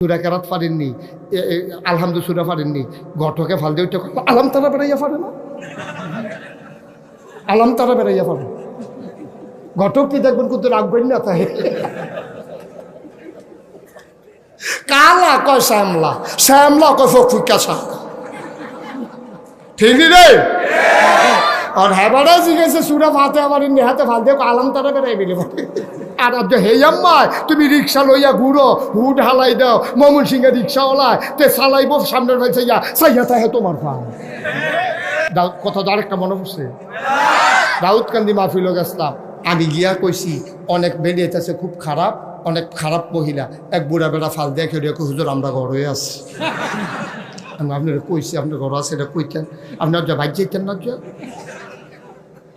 সুরা কেরাত পারেননি, আলহামদু সুরা পারেননি, ঘটকে ফাল দিয়ে আলাম তারা বেড়াইয়া পারে না, আলাম তারা বেড়াইয়া পারে। ঘটক কি দেখবেন কিন্তু রাখবেন না, তাই কালা কয় শ্যামলা, শ্যামলা কয় ফুকা শাক, ঠিক রে? আর হ্যাঁ জিজ্ঞেসে সুরা ফাতে আবার হাতে ফাল দিয়ে আলাম তারা বেড়াই বেলে আর হে আম্মা তুমি রিক্সা লইয়া ঘুরো, হুড হালাই দাও, মমন সিংহে রিক্সাওয়ালায় তে চালাইব সামনের ভাই চাইয়া চাইয়া তাহে তোমার পা দাউদ কথা তো আরেকটা মনে পড়ছে, দাউদ কান্দি মাহফিল গেছিলাম, আমি গিয়া কইছি অনেক বেরিয়েছে খুব খারাপ, অনেক খারাপ মহিলা, এক বুড়া বেড়া ফাল দিয়ে খেয়ে হুজুর আমরা ঘর হয়ে আছি। আপনারা কইছি আপনার ঘর আছে, এটা কইতেন আপনার যা বাইর যাইতেন না, যা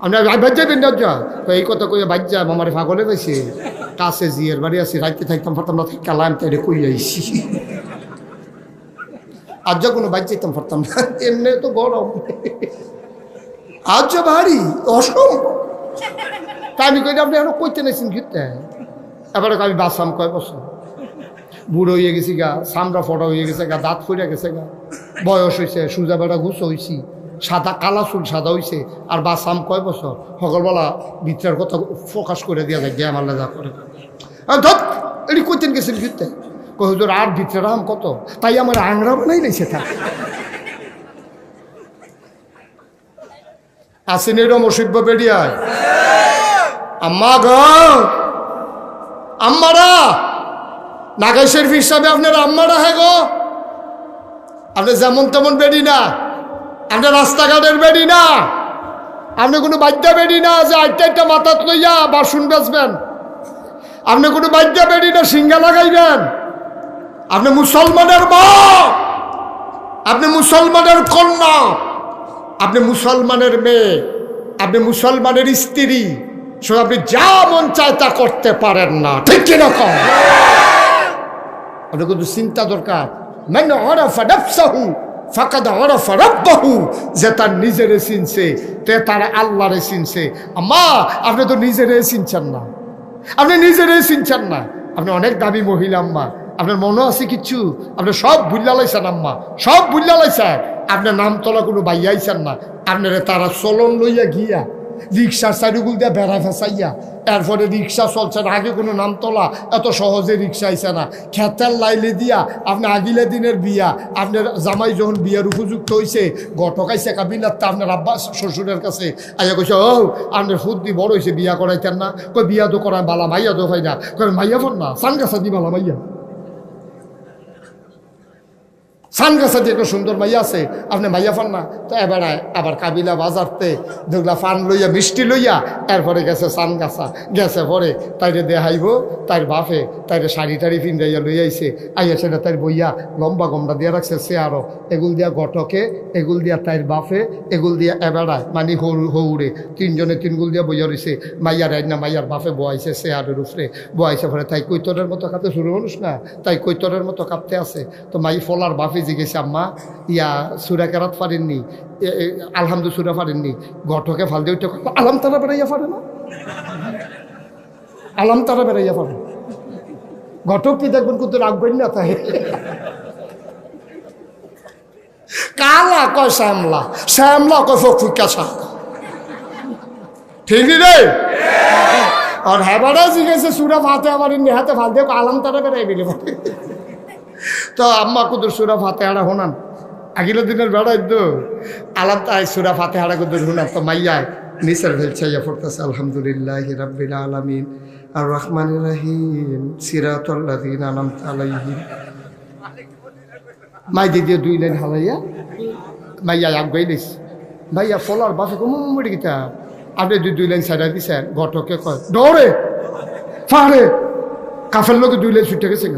আপনার বাইর যাবেন না, যা তো এই কথা কইয়া বাইর যা আমার পাগলে পাইছে কাছে জিয়ের বাড়ি আছে, রাইতে থাকতাম পারতাম না, কালাম তাই কই আইসি আজ যা কোনো বাইর যাইতাম পারতাম না, এমনি তো গরম আজ যা ভারী অসম, তা আমি কই আপনি এখন কইতে নাইছেন ঘিরতে, এবারে আমি বাঁচলাম কয় বছর, বুড়ো হয়ে গেছি গা, চামড়া ফটা হয়ে গেছে গা, দাঁত ফিরে গেছে গা, বয়স হয়েছে, সুজা বেড়া ঘুষ হয়েছি, সাদা কালা চুল সাদা হয়েছে, আর বাঁচলাম কয় বছর, সকালবেলা ভিতরের কথা ফোকাস করে দিয়া যায়, গ্যাম আল্লাহ যা করে ধর এটি কইতেন গেছেন ঘিরতে, কই হুজুর আর ভিতরে রাম কত, তাই আমার আংরা বানাই রয়েছে তা আসেন এরম অসিব্য বেরিয়ায় আম্মা গ আম্মারা নাগাই শরীফ হিসাবে আপনার আম্মারা হ্যাঁ গো, আপনি যেমন তেমন বেরি না, আপনার রাস্তাঘাটের বেরি না, আপনি কোনো বাদ্যা বেরি না যে আটটা মাথাত লইয়া বাসন বেচবেন, আপনি কোনো বাদ্যা বেরি না সিঙ্গা লাগাইবেন, আপনি মুসলমানের মা, আপনি মুসলমানের কন্যা, আপনি মুসলমানের মেয়ে, আপনি মুসলমানের স্ত্রী, শুধু আপনি যা মন চায় তা করতে পারেন না, ঠিক কিরকম? আপনার কিন্তু চিন্তা দরকার, মানে আরাফা নাফসাহু ফাকাদ আরাফা রাব্বাহু, যে তার নিজেরে চিনছে তে তার আল্লাহরে চিনছে। আম্মা আপনি তো নিজেরে চিনছেন না, আপনি নিজেরে চিনছেন না, আপনি অনেক দামি মহিলা আম্মা, আপনার মনে আছে কিচ্ছু, আপনি সব ভুল্লা লাইছেন আম্মা, সব ভুল্লা লাইছেন, আপনার নাম তোলা কোনো বাইয়াইছেন না, আপনারা তারা চলন লইয়া গিয়া রিক্সার চারিগুল দিয়ে বেড়া ফেসাইয়া, এরপরে রিক্সা চলছে না, আগে কোনো নাম তোলা এত সহজে রিক্সা আইসে না, খেতের লাইলে দিয়া আপনি আগিলে দিনের বিয়া, আপনার জামাই যখন বিয়ার উপযুক্ত হয়েছে গটকাইছে কাবিলার, তা আপনার আব্বা শ্বশুরের কাছে আইয়া কইছে ও আপনার ফুদ্দি বড় হয়েছে বিয়া করাইতেন না, কই বিয়া তো করায় বালা মাইয়া তো হয় না, কই মাইয়া ফোন না সানগাছা দি বালা মাইয়া, সানগাছা দিয়ে একটা সুন্দর মাইয়া আছে, আপনি মাইয়া ফান না, তো এবারে আবার কাবিলা বাজারতে যেগুলা ফান লইয়া মিষ্টি লইয়া এরপরে গেছে সানগাছা, গেছে পরে তাইরে দেখাইব, তাইর বাপে তাইরে শাড়ি টাড়ি পিন্ধাইয়া লই আইছে, আইয়া সেটা তাইর বইয়া লম্বা গমটা দিয়ে রাখছে, সে আরো এগুল দিয়া ঘটকে, এগুল দিয়া তাইর বাপে, এগুল দিয়া এবেড়ায় মানে হৌড়ে তিনজনে তিনগুল দিয়া বইয়া রয়েছে, মাইয়ার আইন না মাইয়ার বাপে বয়াইছে, সে আরের উপরে বয়াইছে, পরে তাই কৈতরের মতো কাঁপতে শুরু মানুষ না, তাই কৈতরের মতো কাঁপতে আছে, তো মাই ফলার বাপে জিজ্ঞেসে আম্মা ইয়া সুরা কেরাত পারেননি, আলহামদু সুরা পারেননি, ঘটকে ফাল দিয়ে আলাম তারা বেড়াইয়া পারে না, আলাম তারা বেড়াইয়া পারে। ঘটক কি দেখবেন কিন্তু রাখবেন না, তাই কালা কয় শ্যামলা, শ্যামলা কয় ফুকা শাক, ঠিক রে? আর হ্যাঁ জিজ্ঞেসে সুরা ফাতে আবার হাতে ফাল দিয়ে আলাম তারা বেড়াই বেলে তো আম্মা কুদুর সুরা ফাতে হারা হোনান, আগিল দিনের বেড়াই তো আলাম তাই সুরা ফাতে হারা কুদুর হোনান, তো মাইয়ায় নিসার ভেলছাইয়া পড়তেছে আলহামদুলিল্লাহি রাব্বিল আলামিন আর রহমানির রহিম সিরাতাল লাযিনা আনআমতা আলাইহিম, মাই দিয়ে দুই লাইন হালাইয়া মাইয়া আগাই দিস, মাইয়া ফলার বাসে কুমুড়ি গিতা আপনি দুই লাইন সাইডা দিছেন, ঘটকে কয় ডরে ফাড়ে কাফের লোকে দুই লাইন ছুটে গেছে,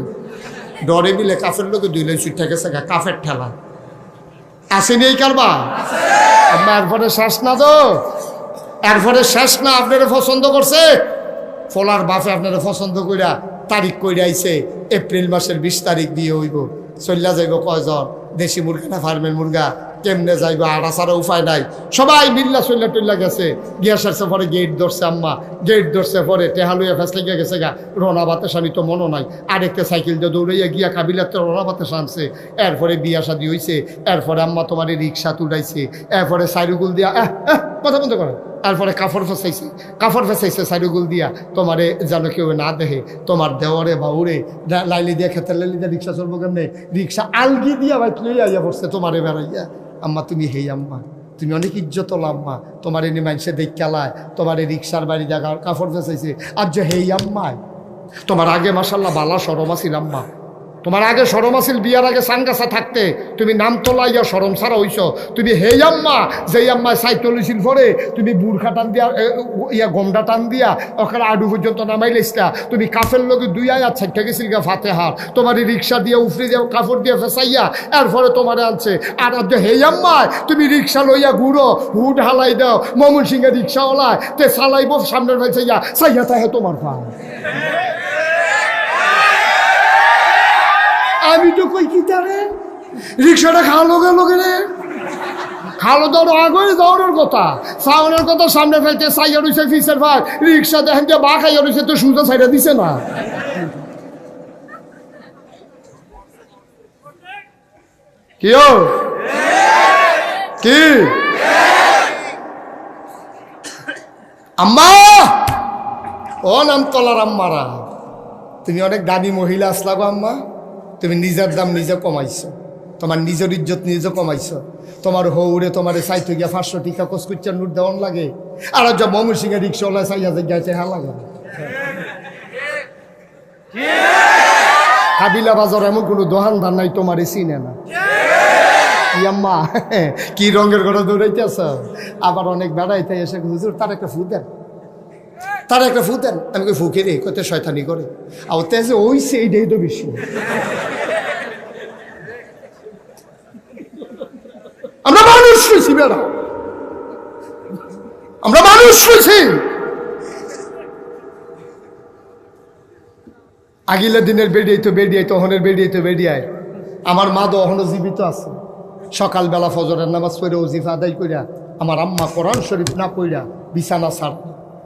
ডরে দিলে কাফের লোকে দুই লাইন ছুটে গেছে, কাফের ঠেলা আসেনি এই কারবা, এরপরে শেষ না, তো এরপরে শেষ না, আপনারা পছন্দ করছে, ফলার বাপে আপনারা পছন্দ কইরা তারিখ কইরা আইছে, এপ্রিল মাসের 20 তারিখ দিয়ে হইব, চল্লা যাইব কয়জন, দেশি মুরগা না ফার্মের মুরগা, কেমনে যাইবা, আর আসারও উপায় নাই। সবাই মিল্লা চল্লা টল্লা গেছে, গিয়া সারছে পরে গেট ধরছে আম্মা, গেট ধরছে পরে টেহা লইয়া ফেসলে গিয়ে গেছে গা রোনা বাতে সানি তো মনে নাই, আরেকটা সাইকেল দিয়ে দৌড়াইয়া গিয়া কাবিলাতে রোনা বাতে সানছে। এরপরে বিয়া শাদি হয়েছে, এরপরে আম্মা তোমার রিক্সা তুলাইছে, এরপরে সাইরুগুল দিয়া কথা বন্ধ করো, এরপরে কাপড় ফেসাইছে সাইরুগুল দিয়া তোমারে যেন কেউ না দেখে। তোমার দেওয়ারে বাউরে লাইলি দিয়া খেতের লাইলি দিয়া রিক্সা চলবো কেমনে, রিক্সা আলগি দিয়া বাইক লইয়া আইয়া পড়ছে তোমারে বেড়াইয়া। আম্মা তুমি হেই আম্মা, তুমি অনেক ইজ্জত আম্মা, তোমার এনে মানুষে দেখালায়, তোমার এই রিক্সার বাড়ি জায়গা কাপড় ফেসাইছে। আর যে হেই আম্মায়, তোমার আগে মাসাল্লাহ বালা সরম আছিল আম্মা, তোমার আগে সরম আছিল, বিয়ার আগে সানগাছা থাকতে তুমি নাম তোলাইয়া সরম ছাড়া হইছ। তুমি হেই আম্মা, যেই আম্মায় সাইকেল হইছিল পরে তুমি বুড়খা টান দিয়া গমটা টান দিয়া ওখানে আডু পর্যন্ত নামাইলেছিলা। তুমি কাফের লোকে দুই আয়াত ছাইটা গেছিল গা ফাতেহার, তোমার রিক্সা দিয়ে উফরে দিয়ে কাপড় দিয়ে ফেসাইয়া এরপরে তোমারে আনছে। আর যে হেই আম্মায় তুমি রিক্সা লইয়া ঘুরো, হুড হালাই দাও, মমন সিংহের রিক্সাওয়ালায় তে চালাইব সামনের ভাই চাইয়া চাইয়া তাহে তোমার পা। আমি তো কই কি তারে রিক্সাটা খালো গেল রে, খালো দৌড় আগে দৌড়ের কথা, সাউনের কথা সামনে ফেলতে সাইয়া রয়েছে ফিসের ভাই, রিক্সা দেখেন যে বা খাইয়া রয়েছে তো সুজা সাইডা দিছে না। কি আম্মা, ও নাম তলার আম্মারা, তুমি অনেক দামি মহিলা আসলা গো আম্মা, তুমি নিজের দাম নিজে কমাইছো, তোমার নিজের ইজ্জত নিজে কমাইছো। তোমার হৌরে তোমার চাইতে গিয়া 500 টিকা কসকুচ্চার নোট দেওয়ান লাগে, আর যা মমর সিংহে রিক্সাওয়ালা চাইয়া যে গাইতে হা লাগে। কাবিলা বাজার এমন কোনো দোকানদার নাই তোমার চিনে না। আম্মা কি রঙের ঘরে দৌড়াইতেছ, আবার অনেক বেড়াইতে এসে হুজুর তার একটা ফু দেন, তার একটা ফু দেন। আমি ফুকে রে কত শয়তানি করে, আর তেজে ওই সেইটাই তো বেশি। আমরা মানুষ হয়েছি বেড়া, আমরা মানুষ হয়েছি। আগিলা দিনের বেরিয়াইতো হনের বেরিয়ায় আমার মা তো অহনো জীবিত আছে। সকালবেলা ফজরের নামাজ পড়ে ওজিফা আদায় কইরা আমার আম্মা কোরআন শরীফ না পড়া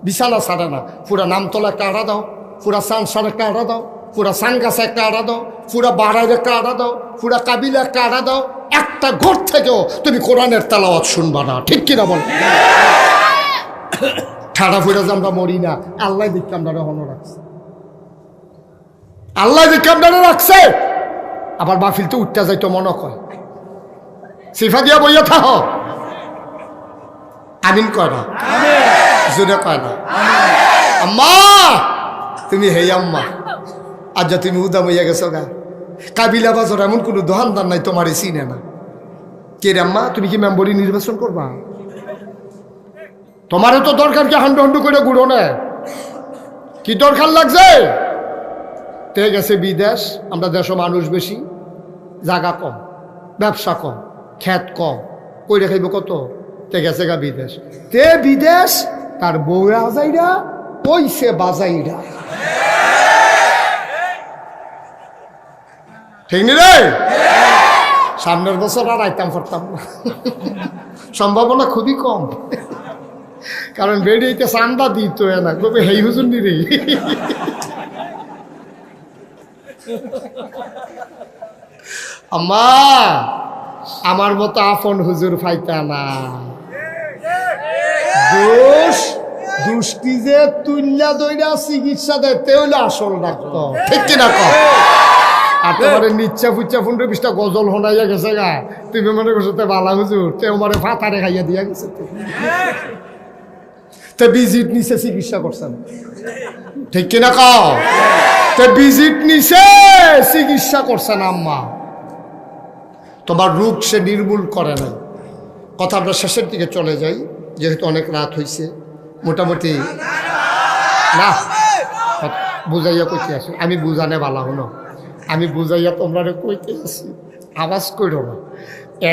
বিছানা ছাড়ে না। পুরা নামতলা একটা আড়া দাও, পুরা সানসার একটা আড়া দাও, পুরা সানগাছা একটা আড়া দাও, পুরা বাড়াইয়ের একটা আড়া দাও, পুরা কাবিলা একটা আড়া দাও। একটা ঘর থেকেও তুমি কোরআনের তেলাওয়াত শুনবা না, ঠিক কিনা বল? ঠাড়া ফুরা যে আমরা মরি না, আল্লাহ দেখে আমরা হন রাখছে, আল্লাহ দেখে আমরা রাখছে। আবার মাহফিল তো উঠতে যাইতো মনে কয় সিফা দিয়া বইয়া থাহ, আমিন কয় না, জোরে কয় না। আম্মা তুমি হেই আম্মা, আজ যা তুমি উদাম হইয়া গেছো গা। কাবিলা বাজার এমন কোনো দোকানদার নাই তোমার চিনে না। কে রে আম্মা, তুমি কি মেম্বরি নির্বাচন করবা? তোমারও তো দরকার কি হান্ডু হান্ডু করে ঘুরো না, কি দরকার লাগছে? তে গেছে বিদেশ, আমরা দেশে মানুষ বেশি, জায়গা কম, ব্যবসা কম, খ্যাত কম, কইরে খাইব কত? তে গেছে গা বিদেশ। তে বিদেশ তার বউ আজাইরা ওইসে বাজাইরা, ঠিক নি রে? সামনের বছর আর আইতাম পারতাম না, সম্ভাবনা খুবই কম, কারণ বেরিয়েতে চান্দা দিত না, কবে হেই হুজুর নি রে। আম্মা আমার মতো আপন হুজুর ফাইতা না, দুষ্টি যে তুল্লা দইরা চিকিৎসা দেয় তেউলে আসল ডাক্তার, ঠিক কিনা কম? আর তোমার নিচ্ছা ফুচ্ছা 15-20টা গজল শোনাইয়া গেছে গা, তুমি মনে করছো তে বালা হুজুর, তে আমারে ফাতারে খাইয়া দিয়া গেছে, তে ভিজিট নিচে চিকিৎসা করছেন, ঠিক কিনা কও? তে ভিজিট নিচে চিকিৎসা করছেন আম্মা, তোমার রোগ সে নির্মূল করে নাই। কথা আমরা শেষের দিকে চলে যাই, যেহেতু অনেক রাত হয়েছে। মোটামুটি না বুঝাইয়া কইতে আসি, আমি বুঝানে ভালো হলো, আমি বুঝাইয়া তোমরা কইতে আসি, আওয়াজ করো না।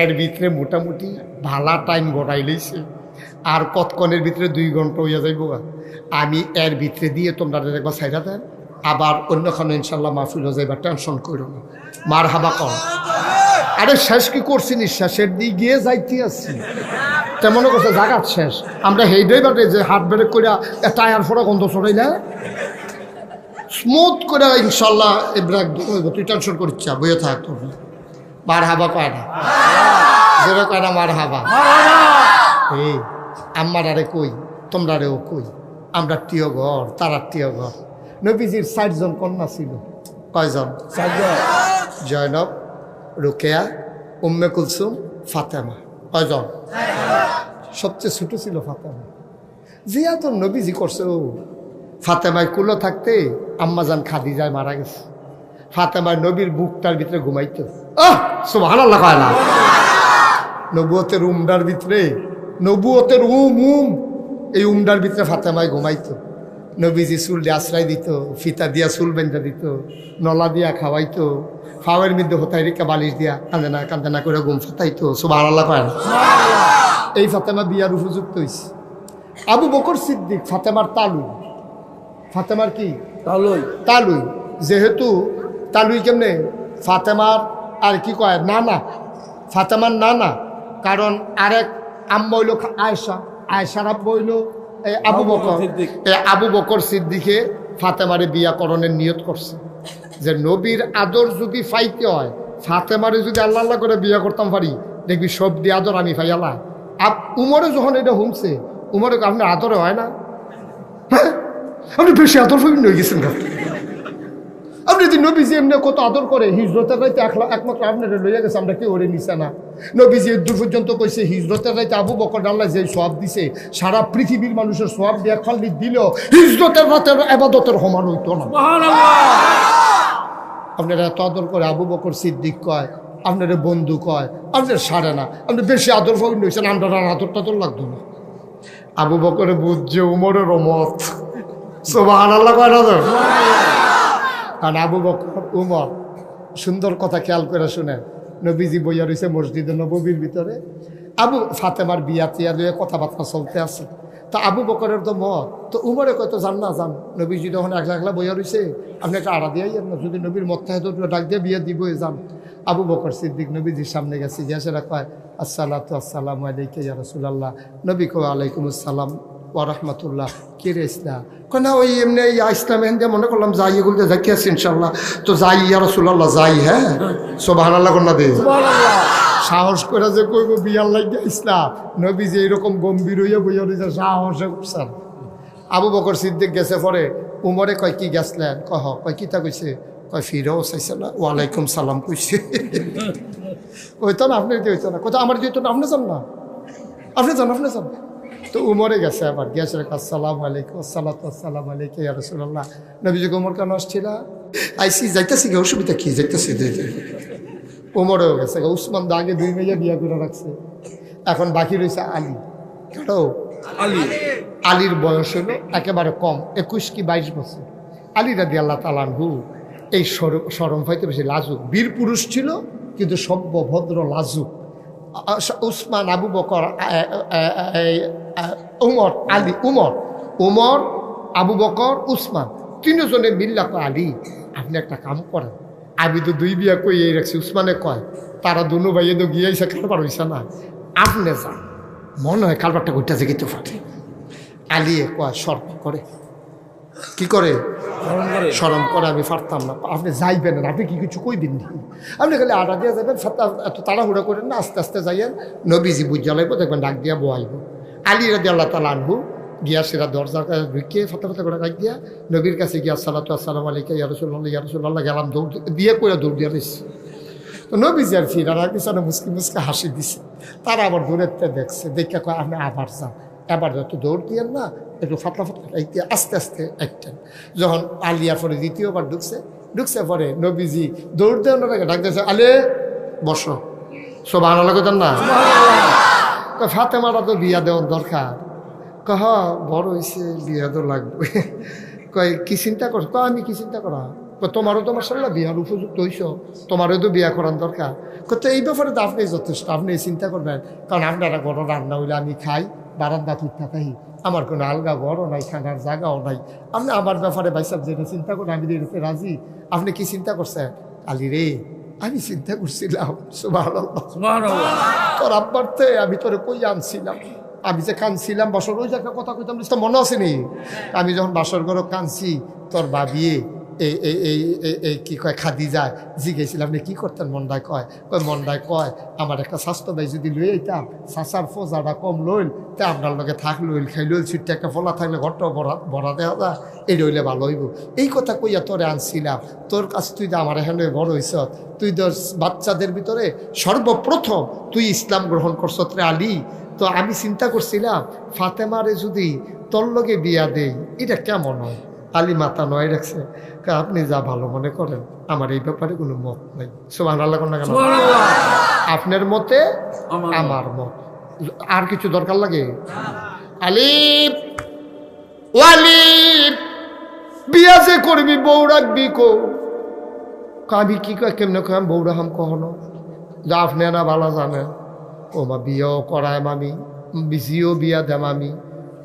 এর ভিতরে মোটামুটি ভালা টাইম গড়াই লইছে, আর কতক্ষণের ভিতরে 2 ঘন্টা হইয়া যাইব। আমি এর ভিতরে দিয়ে তোমরা একবার ছাইরা দেন, আবার অন্যখানে ইনশাল্লাহ মাহফিল হয়ে যাইবা, টেনশন করো না। মার হাবা কর, আরে শেষ কি করছি নি, শেষের দিকে গিয়ে যাইতে আসছি। তেমন করছে জাগাত শেষ, আমরা হেইডাই বাটে যে হাত ব্রেক করে টায়ার ফোড়া গন্ধ ছড়াই না স্মুথ করে ইনশাল্লাহ এই ব্রেক হইব। তুই টেনশন করিস বইয়ে থাক, তোর মার হাবা কয় না, জোরে কয় না মার হাবা। এই আমার আরে কই, তোমরা আরেও কই, আমরা টিয় ঘর, তারা টিয় ঘর। নবীজির ৬০ জন কন্যা ছিল। কয়জন? ৬০ জন। জয়নব, রোকেয়া, উম্মে কুলসুম, ফাতেমা। কয়জন? সবচেয়ে ছোট ছিল ফাতেমা। জিয়া তো নবীজি করছে। ও ফাতেমায় কুলো থাকতে আম্মাজান খাদিজায় মারা গেছে। ফাতেমায় নবীর বুকটার ভিতরে ঘুমাইতো। সুবহানাল্লাহ কয় না? নবুয়তের উমডার ভিতরে, নবুয়তের এই উমডার ভিতরে ফাতেমায় ঘুমাইতো। নবীজি চুল দিয়ে আশ্রয় দিত, ফিতা দিয়া চুল বেঁধে দিত, নলা দিয়া খাওয়াইতো, ফাওয়ের মধ্যে হতাই রেখা বালিশ দিয়া কান্দে না করে ঘুম ফাতাইতো। সুবহানাল্লাহ কয় না? এই ফাতেমা বিয়ার উপযুক্ত হয়েছে। আবু বকর সিদ্দিক ফাতেমার তালুই। ফাতেমার কি? তালুই। যেহেতু তালুই কেমনে? ফাতেমার আর কি কয় নানা, ফাতেমার নানা। কারণ আরেক আম্মা হইল আয়েশা, আয়েশার আব্বা হইল আবু বকর। আবু বকর সিদ্দিকে ফাতেমারে বিয়াকরণের নিয়ত করছে যে নবীর আদর যদি পাইতে হয়, ফাতেমারে যদি আল্লাহ আল্লাহ করে বিয়া করতাম পারি, দেখবি সব দিয়ে আদর আমি পাইয়ালা। উমরে যখন এটা শুনছে, উমরে আপনার আদরে হয় না? হ্যাঁ, আপনি বেশি আদর হয়ে গেছেন। আপনি যদি নবীজি এমনি কত আদর করে, হিজরতের রাইতে একমাত্র আপনারা লইয়া গেছে, আমরা কেউ ওরে নিছে না। নবীজি দূর পর্যন্ত কইছে হিজরতের রাইতে আবু বকর আল্লাহ যে সওয়াব দিছে, সারা পৃথিবীর মানুষের সওয়াব দিয়া খালি দিল, হিজরতের রাতের ইবাদতের সমান হইতো না। আপনারা এত আদর করে আবু বকর সিদ্দিক কয়, আপনারা বন্ধু কয়, আপনার সারে না, আপনি বেশি আদর হয়েছেন, আমরা আদর টাদর লাগতো না। আবু বকরে বুঝছে উমরের রমত। সুবহানাল্লাহ কয় না? কারণ আবু বকর উমর সুন্দর কথা খেয়াল করে শুনেন। নবীজি বইয়া রয়েছে মসজিদে নববীর ভিতরে, আবু ফাতেমার বিয়া টিয়া দিয়ে কথাবার্তা চলতে আছে। তো আবু বকরের তো মত, তো উমরে কয়তো জান না জান, নবীজি যখন একলা একলা বইয়া রয়েছে, আপনি একটা আড়া দিয়াই না, যদি নবীর মত থাকে তো ডাক দিয়ে বিয়া দিবই যান। আবু বকর সিদ্দিক নবীজির সামনে গেছে, গিয়াসেরা কয় আসসালাতু আসসালামু আলাইকা ইয়া রাসূলুল্লাহ। নবী কয় ওয়ালাইকুম আসসালাম ওয়া রাহমাতুল্লাহ। কে রে ইসলাম? না ওই এমনি ইসলাম এনে মনে করলাম যাই, এগুলো যাই আছে ইনশাল্লাহ, তো যাই ইয়া রাসূলুল্লাহ যাই। হ্যাঁ, সুবহানাল্লাহ কন্যা দে সাহস করে যে কইব বিয়ার লাগে ইসলাম। নবী যে এরকম গম্ভীর হইয়া বইয়া রয়েছে, সাহসে উঠছেন। আবু বকর সিদ্দিক গেছে পরে উমরে কয় কি গেছলেন? কয় কিতা কইছে? কয় ফিরেও চাইছে না, ওয়ালাইকুম সালাম কইছে। হইতো না? আপনি হইতো না? কোথাও আমার যেত না, আপনি যান না, আপনি যান, আপনি যান। তো উমরে গেছে, আবার গেছে আসসালামু আলাইকুম, আসসালাতু আসসালামু আলাইকা ইয়া রাসূলুল্লাহ। নবীজি উমর কেন আসছিল? আইসি যাইতেছি, অসুবিধা কি? যাইতেছি। উমরেও গেছে। উসমান দা আগে 2 মেয়ে বিয়া করে রাখছে, এখন বাকি রয়েছে আলী। কেন? আলীর বয়স হলো একেবারে কম, 21 কি 22 বছর। আলী রাদিয়াল্লাহু তাআলা আনহু এই শরম পাইতে বেশি লাজুক, বীর পুরুষ ছিল কিন্তু সভ্য ভদ্র লাজুক। উসমান, আবু বকর, উমর, আলী, উমর, আবু বকর, উসমান, 3 জনে মিল্লা কয় আলী আপনি একটা কাম করেন, আমি তো 2 বিয়া কইয়ে রাখছি। উসমানে কয় তারা দুনো ভাইয়ে তো গিয়েছে, কারবার হয়েছে না, আপনি যান, মনে হয় কারবারটা করতেছে কিন্তু ফাটে। আলী কয় শর্ম করে, কি করে? শরম করে, আমি পারতাম না। আপনি যাইবেন না, আপনি কি কিছু কইবেন না, আপনি খালি আডা দিয়ে যাবেন, এত তাড়াহুড়া করেন না, আস্তে আস্তে যাইয়েন। নবীজি বুঝা লাগবো, দেখবেন ডাক দিয়া বয়াইব। আলী রাদিয়াল্লাহু তাআলা আনহু গিয়া সেরা দরজা ঢুকিয়ে ফাতা করে ডাক দিয়া নবীর কাছে গিয়া আসসালাতু আসসালামু আলাইকা ইয়া রাসূলুল্লাহ, ইয়া রাসূলুল্লাহ গেলাম, দৌড় দিয়ে করে দৌড় দিয়ে দিচ্ছে। তো নবীজি আর ফিরার পিছনে মুসকি হাসি দিছে। তারা আবার দূরের দেখছে, দেখে কয় আপনি আবার যান, এবার যত দৌড় দিয়েন না, একটু ফাতলা আস্তে আস্তে একটেন। যখন আলিয়া পরে দ্বিতীয়বার ঢুকছে পরে নবীজি দৌড় দেওয়ার আগে ডাক দিয়েছে, আলে বসো। সুবহানাল্লাহ কইতেন না? ফাতেমারা তো বিয়া দেওয়ার দরকার। কহ বড় হয়েছে, বিয়া তো লাগবে। কয় কি চিন্তা করছো? আমি কি চিন্তা করা, তোমারও তো মাশাআল্লাহ বিয়ার উপযুক্ত হইছ, তোমারও তো বিয়া করার দরকার। তো এই ব্যাপারে তো আপনি যথেষ্ট, আপনি চিন্তা করবেন, কারণ আপনারা ঘর রান্না হইলে আমি খাই, বারান্দা ঠিক থাকাই, আমার কোনো আলগা ঘরও নাই, খানার জায়গাও নাই। আপনি আমার ব্যাপারে ভাই সাহেব যেটা চিন্তা করেন, আমি এটাতে রাজি। আপনি কি চিন্তা করছেন? আলী রে, আমি চিন্তা করছিলাম সুবহানাল্লাহ তোর আব্বারতে আমি তোরে কই আনছিলাম, আমি যে কানছিলাম বাসর ওই জায়গায় কথা কইতাম মনে আছে নি? আমি যখন বাসর ঘরে কানছি তোর ভাবিয়ে এই কি কয় খাদিজায় জিজ্ঞেছিলাম রে কি করতেন মন্ডায় কয় মন্ডায় কয় আমার একটা স্বাস্থ্য ভাই যদি লই আইতাম চাচার ফোজাটা কম লইল তা আপনার লগে থাক লইল খাই লইল ছুটতে একটা ফলা থাকলে ঘরটাও ভরা দেওয়া যা এই রইলে ভালো হইব। এই কথা কইয়া তোরে আনছিলাম তোর কাছে, তুই তো আমার এখানে বড় হইস, তুই তো বাচ্চাদের ভিতরে সর্বপ্রথম তুই ইসলাম গ্রহণ করছ রে আলী। তো আমি চিন্তা করছিলাম ফাতেমারে যদি তোর লগে বিয়া দেই এটা কেমন হয়। আলী মাথা নয় রাখছে, আপনি যা ভালো মনে করেন, আমার এই ব্যাপারে কোনো মত নাই। সুবহানাল্লাহ না কেন? আপনার মতে আমার মত, আর কিছু দরকার লাগে? আলী ওয়ালি বিয়া যে করবি বউ রাখবি কো? আমি কি কয় কেমনে কয় বউ রাখাম কখনো, যা আপনি না ভালো জানেন। ও মা বিয়েও করায় মামি, বিজিও বিয়া দেম আমি,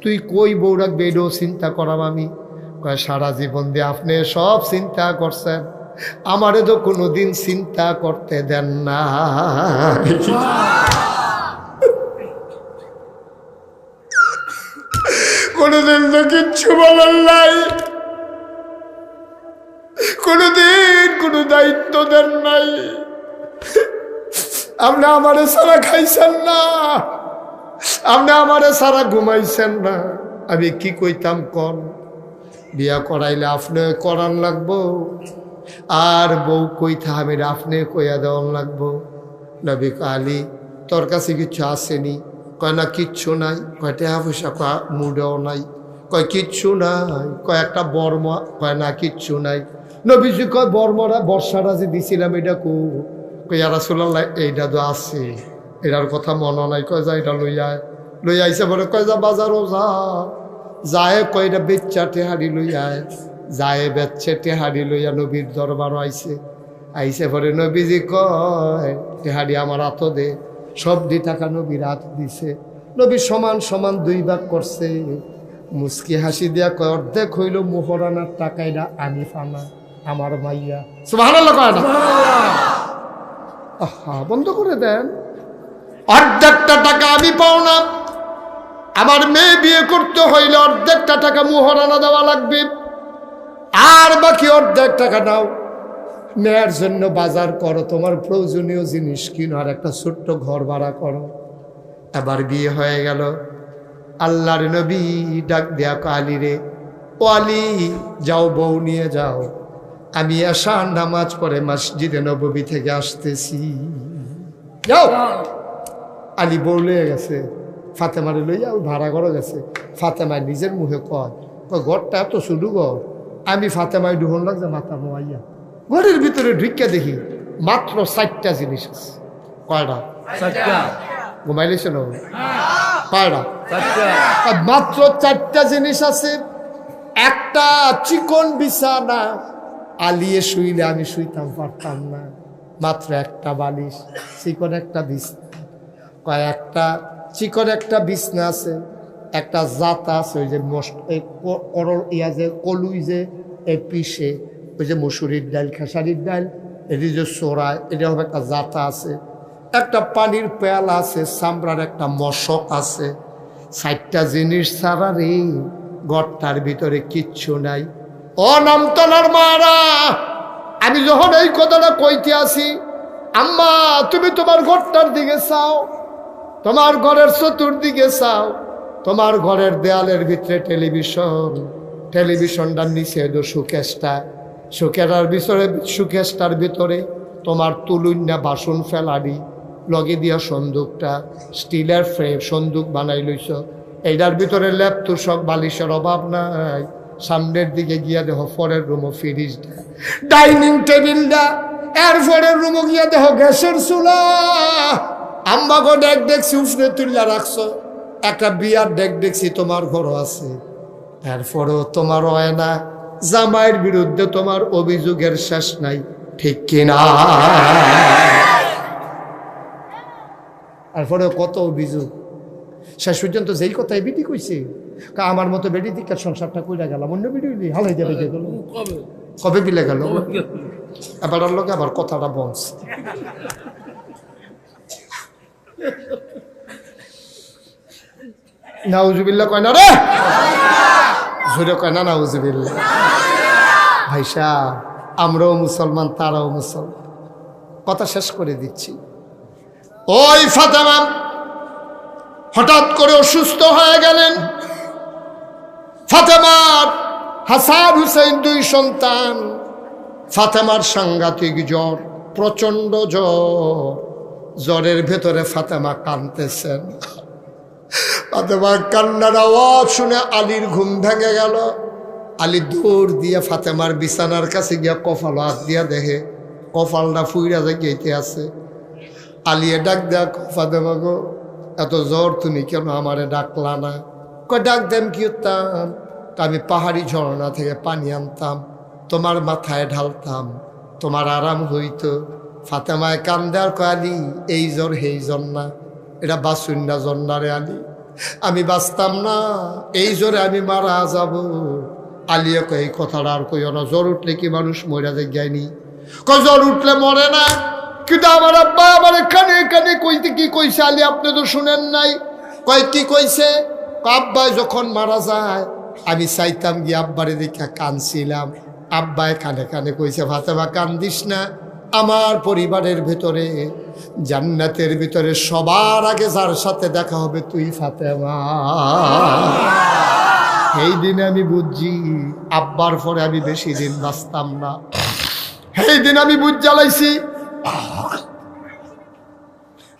তুই কই বউ রাখবি এটাও চিন্তা করাম আমি। কয় সারা জীবন দিয়ে আপনি সব চিন্তা করছেন, আমারে তো কোনোদিন চিন্তা করতে দেন না। কোনোদিন তো কিচ্ছু বলার নাই, কোনোদিন কোনো দায়িত্ব দেন নাই, আপনি আমারে সারা খাইছেন না, আপনি আমারে সারা ঘুমাইছেন না। আমি কি কইতাম কন, বিয়া করাইলে আপনি করান লাগবো, আর বউ কইতা আমি আপনি কইয়া দেওয়ান লাগবো। নবী আলী তোর কাছে কিছু আসেনি? কয় না কিচ্ছু নাই। কয় টাকা পয়সা? কয় মুডেও নাই। কয় কিচ্ছু নাই? কয় একটা বর্মা? কয় না কিচ্ছু নাই। নবীজি কয় বর্মরা বর্ষাটা যে দিছিলাম এটা কো? কই ইয়া রাসূলুল্লাহ এইটা তো আছে, এটার কথা মনে নাই। কয় যা এটা লই আইসে বলে, কয় যা বাজারও যায়, কয় এটা বেচ্চা টেহারি লই আয়, যায় বেচ্ছে টেহারি লইয়া নবীর দরবার আইসে পরে নবীজি কয় টেহারি আমার হাত দে, সব দি টাকা নবীর হাত দিছে। নবী সমান সমান 2 ভাগ করছে, মুস্কি হাসি দিয়া কয় অর্ধেক হইল মোহরানার টাকা, এটা আমি ফানা আমার মাইয়া। সুবহানাল্লাহ কয় না? আহা বন্ধ করে দেন, অর্ধেকটা টাকা আমি পাও না, আমার মেয়ে বিয়ে করতে হইলে অর্ধেকটা টাকা মোহরানা দেওয়া লাগবে, আর বাকি অর্ধেক টাকা নাও, মেয়ের জন্য বাজার করো, তোমার প্রয়োজনীয় জিনিস কিনো, আর একটা ছোট্ট ঘর ভাড়া করো। এবার বিয়ে হয়ে গেল। আল্লাহর নবী ডাক দেয়া আলী রে, ও আলী যাও বউ নিয়ে যাও, আমি এশার নামাজ পড়ে মসজিদে নববী থেকে আসতেছি, যাও। আলী বউ লয়ে গেছে, ফাতেমারে লইয়া ওই ভাড়া ঘরে গেছে। ফাতেমায় নিজের মুখে কয় ঘরটা এত শুধু ঘর, আমি ফাতেমায় ডুহন লাগছে মাথা নোয়াইয়া, ঘরের ভিতরে ঢুকিয়া দেখি মাত্র 4টা জিনিস আছে। কয়টা? 4টা। ঘুমাইলেছে না? কয়টা? 4টা। মাত্র 4টা জিনিস আছে। একটা চিকন বিছানা, আলিয়ে শুইলে আমি শুইতাম পারতাম না, মাত্র একটা বালিশ, চিকন একটা বিছনা। কয়েকটা চিকন একটা বিছনা আছে, একটা জাতা আছে, ওই যে ইয়া যে কলুই যে পিসে, ওই যে মসুরির ডাল খেসারির ডাল, এটি যে চোরায়, এটা হবে একটা জাতা আছে, একটা পানির পেয়ালা আছে, চামড়ার একটা মশক আছে। 4টা জিনিস ছাড়া রে ঘরটার ভিতরে কিচ্ছু নাই। ও নামতলার মারা, আমি যখন এই কথাটা কইতে আসি, আম্মা তুমি তোমার ঘরটার দিকে চাও, তোমার ঘরের চতুর্দিকে চাও, তোমার ঘরের দেয়ালের ভিতরে টেলিভিশনটার নিচে সুকেশটার ভিতরে তোমার তুলুন্যা বাসন ফেলারি, লগে দিয়া সন্দুকটা স্টিলের ফ্রেম সন্দুক বানাই লইছ, এইটার ভিতরে ল্যাপ তুষক বালিশের অভাব নাই। সামনের দিকে গিয়া দেখো পরের রুমও ফ্রিজটা, ডাইনিং টেবিলটা, এর পরের রুমও গিয়া দেখো গ্যাসের চুলা। আম্মাকে ডেক দেখছি উফরে তুল্লা রাখছো, একটা বিয়ার ডেক দেখছি তোমার ঘরও আছে, এরপরেও তোমার হয় না। জামাইয়ের বিরুদ্ধে তোমার অভিযোগের শেষ নাই, ঠিক কিনা? এরপরেও কত অভিযোগ, শেষ পর্যন্ত যেই কথাই বেটি কইছে, আমার মতো বেটি দিকে সংসারটা কইরা গেলাম, অন্য বেটি হালাই যাবে গেল। কবে বিলে গেল এবার লোক আবার কথাটা বলছে নাউজুবিল্লাহ কয় না রে জোরে কয় না নাউজুবিল্লাহ ভাই সাহেব আমরাও মুসলমান তারাও মুসলমান কথা শেষ করে দিচ্ছি ওই ফাতেমা হঠাৎ করে অসুস্থ হয়ে গেলেন ফাতেমার হাসান হুসেন দুই সন্তান ফাতেমার সাংঘাতিক জ্বর প্রচন্ড জ্বর জ্বরের ভেতরে ফাতেমা কাঁদতেছেন ফাতেমার কান্নার আওয়াজ শুনে আলীর ঘুম ভেঙে গেল আলী দৌড় দিয়ে ফাতেমার বিছানার কাছে গিয়া কপাল হাত দিয়া দেখে কপালটা ফুইরা যাইতে আছে আলিয়ে ডাক দেখ ফাতেমা গো এত জ্বর তুমি কেন আমারে ডাকলা না কয় ডাক দেন কি উত্তাম আমি পাহাড়ি ঝর্ণা থেকে পানি আনতাম তোমার মাথায় ঢালতাম তোমার আরাম হইতো ফাতেমায় কান্দার কয় আলী এই জ্বর হেই জ্বর না এটা বাসুন্না জ্বর না রে আলী আমি বাঁচতাম না এই জ্বরে আমি মারা যাব আলিয়া কয় এই কথাটা আর কইও না জ্বর উঠলে কি মানুষ মরে যায়নি কয় জ্বর উঠলে মরে না কিন্তু আমার আব্বা আমার কানে কানে কইতে কি কইছে আলী আপনি তো শুনেন নাই কয় কি কইছে আব্বাই যখন মারা যায় আমি চাইতাম গিয়ে আব্বারে দেখে কাঁদছিলাম আব্বাই কানে কানে কইছে ফাতেমা কান্দিস না আমার পরিবারের ভেতরে জান্নাতের ভিতরে সবার আগে যার সাথে দেখা হবে তুই ফাতেমা এই দিনে আমি বুঝছি আব্বার পরে আমি বেশি দিন বাঁচতাম না এই দিন আমি বুঝ জ্বালাইছি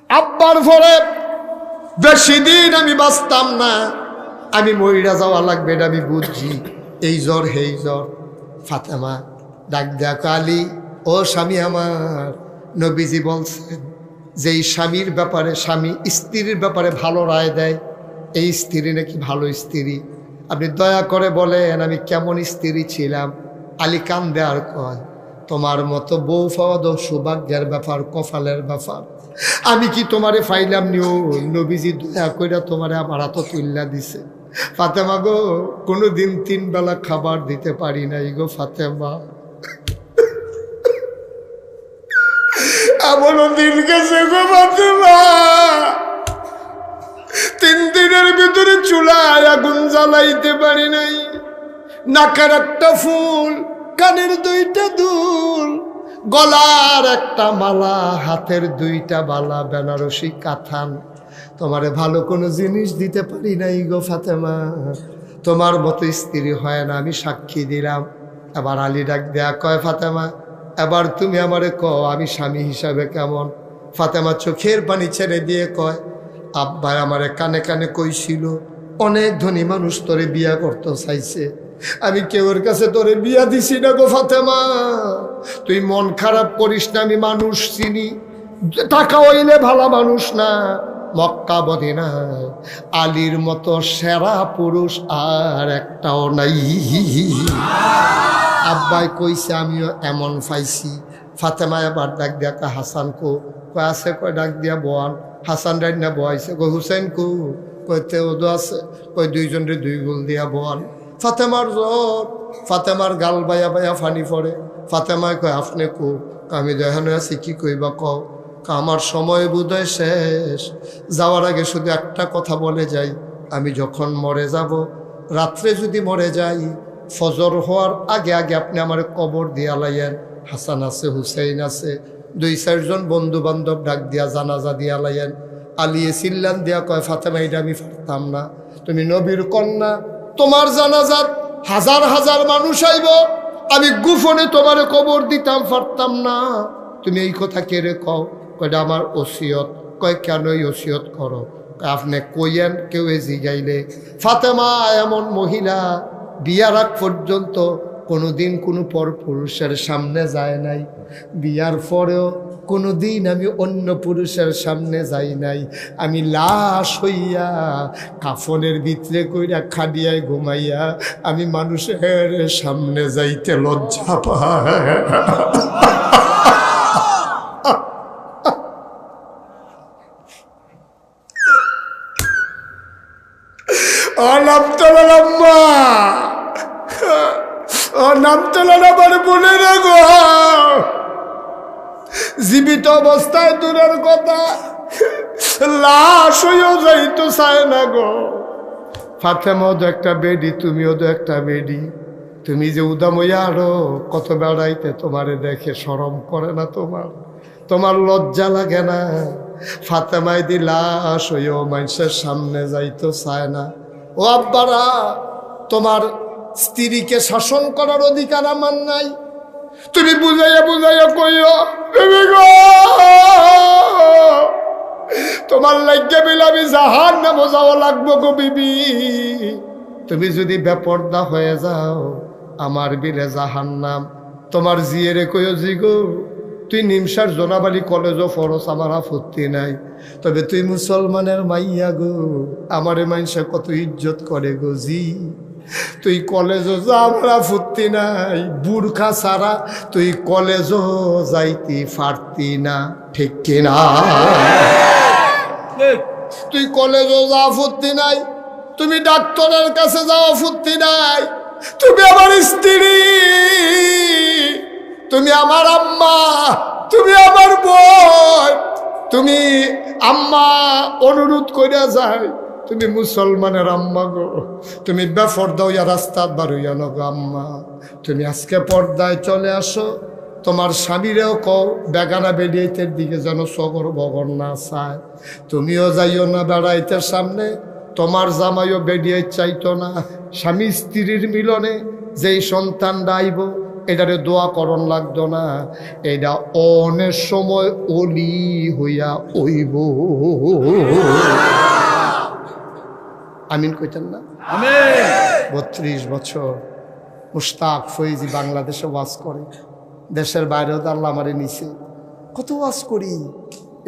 আব্বার পরে বেশি দিন আমি বাঁচতাম না আমি মইরা যাওয়া লাগবে এটা আমি বুঝছি এই জ্বর হেই জ্বর ফাতেমা ডাক দেখ আলী ও স্বামী আমার নবীজি বলছেন যে এই স্বামীর ব্যাপারে স্বামী স্ত্রীর ব্যাপারে ভালো রায় দেয় এই স্ত্রী নাকি ভালো স্ত্রী আপনি দয়া করে বলেন আমি কেমন স্ত্রী ছিলাম আলী কান্দে আর কয় তোমার মতো বউ পাওয়া তো সৌভাগ্যের ব্যাপার কপালের ব্যাপার আমি কি তোমারে ফাইলাম নিও নবীজি দয়া কইরা তোমারে আমার হাতে তুল্লা দিছে ফাতেমা গো কোনোদিন 3 বেলা খাবার দিতে পারি নাই গো ফাতেমা এমনও দিন গেছে গো ফাতেমা 3 দিনের ভিতরে চুলায় আগুন জ্বালাইতে পারি নাই নাকের একটা ফুল কানের 2টা দুল গলার একটা মালা হাতের 2টা বালা বেনারসি কাথান তোমারে ভালো কোনো জিনিস দিতে পারি নাই গো ফাতেমা তোমার মতো স্ত্রী হয় না আমি সাক্ষী দিলাম এবার আলী ডাক দেয়া কয় ফাতেমা এবার তুমি আমারে কও আমি স্বামী হিসাবে কেমন ফাতেমা চোখের পানি ছেড়ে দিয়ে কয় আব্বা আমারে কানে কানে কইছিল অনেক ধনী মানুষ তোরে বিয়া করতে চাইছে আমি কেউর কাছে তোরে বিয়া দিছি না গো ফাতেমা তুই মন খারাপ করিস না আমি মানুষ চিনি টাকা হইলে ভালো মানুষ না মক্কা মদিনায় আলীর মতো সেরা পুরুষ আর একটাও নাই আব্বাই কইছে আমিও এমন পাইছি ফাতেমা এবার ডাক দিয়া হাসান কো কয় আছে কয় ডাক দিয়া বোয়ান হাসান রান্না বয়াইছে কই হুসেন কো কইতে ওদো আছে কই 2 জনরে 2 গোল দিয়া বোয়ান ফাতেমার জ্বর ফাতেমার গাল বায়া বায়া ফানি পড়ে ফাতেমায় কয় আপনি কো আমি দেখানো আছি কি কইবা কও আমার সময় বোধহয় শেষ যাওয়ার আগে শুধু একটা কথা বলে যাই আমি যখন মরে যাব রাত্রে যদি মরে যাই ফজর হওয়ার আগে আগে আপনি আমার কবর দিয়া লাইয়েন হাসান আছে হুসেইন আছে 2-4 জন বন্ধু বান্ধব ডাক দিয়া জানাজা দিয়া লাইয়েন আলিয়ে চিল্লান দিয়া কয় ফাতেমা এটা আমি পারতাম না তুমি নবীর কন্যা তোমার জানাজাত হাজার হাজার মানুষ আইব আমি গোপনে তোমার কবর দিতাম পারতাম না তুমি এই কথা কেড়ে কও কয়টা আমার ওসিয়ত কয় কেন এই ওসিয়ত করো আপনি কইয়েন কেউ জিগাইলে ফাতেমা এমন মহিলা বিয়ার আগ পর্যন্ত কোনোদিন কোনো পর পুরুষের সামনে যায় নাই বিয়ার পরেও কোনোদিন আমি অন্য পুরুষের সামনে যাই নাই আমি লাশ হইয়া কাফনের ভিতরে কইরা খাডিয়ায় ঘুমাইয়া আমি মানুষের সামনে যাইতে লজ্জা পাই ও নাম তোলার আমার বলে না গো, জীবিত অবস্থায় দূরের কথা, লাশ হয়েও যাইতো চায় না গো। ফাতেমাও তো একটা বেডি, তুমিও তো একটা বেডি। তুমি যে উদাম হইয়া আরো কত বেড়াইতে, তোমারে দেখে শরম করে না তোমার? তোমার লজ্জা লাগে না? ফাতেমায় দি লাশ হইও মানুষের সামনে যাইতো চায় না। ও আব্বারা, তোমার স্ত্রীকে শাসন করার অধিকার আমার নাই? তুমি বুঝাইয়া বুঝাইয়া কইও বেবি গো, তোমার লাগিয়া বিল আমি জাহান্নামে যাওয়া লাগবো গো বিবি। তুমি যদি বেপর্দা হয়ে যাও আমার বিলে জাহান্নাম। তোমার জিয়েরে কইও জি গো, তুই নিমসার জোনাবালি কলেজও ফরস, আমার আপত্তি নাই, তবে তুই মুসলমানের মাইয়া গো, আমারে মানুষে কত ইজ্জত করে গো জি। তুই কলেজও যা, আমার আপত্তি নাই, বুরখা ছাড়া তুই কলেজও যাইতে পারতি না, ঠিক কিনা? তুই কলেজও যা, আপত্তি নাই। তুমি ডাক্তারের কাছে যাও, আপত্তি নাই। তুমি আমার স্ত্রী, তুমি আমার আম্মা, তুমি আমার বোন, তুমি আম্মা অনুরোধ কইরা যায়, তুমি মুসলমানের আম্মা গো, তুমি বেপর্দা হইয়া রাস্তাত বার হইয়া না গো আম্মা। তুমি আজকে পর্দায় চলে আসো, তোমার স্বামীরেও কও বেগানা বেরিয়েতের দিকে যেন সগর বগর না চায়। তুমিও যাইও না বেড়াইতের সামনে, তোমার জামাইও বেরিয়ে চাইতো না। স্বামী স্ত্রীর মিলনে যেই সন্তানটা আইব, এটারে দোয়া করণ লাগতো না, এটা অনেক সময় অলি হইয়া ওইব। আমিন কইতেন না? 32 বছর মুশতাক ফৈজি বাংলাদেশে ওয়াজ করে, দেশের বাইরেও তো আল্লাহ আমারে নিছে। কত ওয়াজ করি,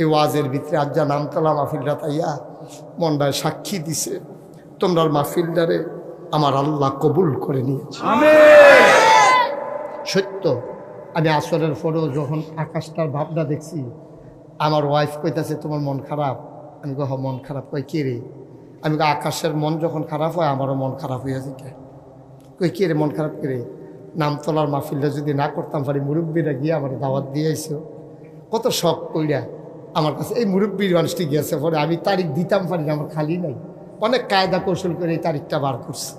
এই ওয়াজের ভিতরে আজ যা নামতলা মাহফিলটা তাইয়া মনটায় সাক্ষী দিছে, তোমরার মাহফিলটারে আমার আল্লাহ কবুল করে নিয়েছে। সত্য, আমি আসরের পরেও যখন আকাশটার ভাবনা দেখছি, আমার ওয়াইফ কইতাছে তোমার মন খারাপ? আমি কহ মন খারাপ, কই কে রে? আমি আকাশের মন যখন খারাপ হয় আমারও মন খারাপ হয়ে যায়। কই কে রে মন খারাপ করে? নামতলার মাহফিলটা যদি না করতাম পারি, মুরব্বীরা গিয়ে আমার দাওয়াত দিয়েছে, কত শখ কইরা আমার কাছে এই মুরব্বীর মানুষটি গিয়েছে, পরে আমি তারিখ দিতাম পারি না, আমার খালি নাই, অনেক কায়দা কৌশল করে এই তারিখটা বার করছে।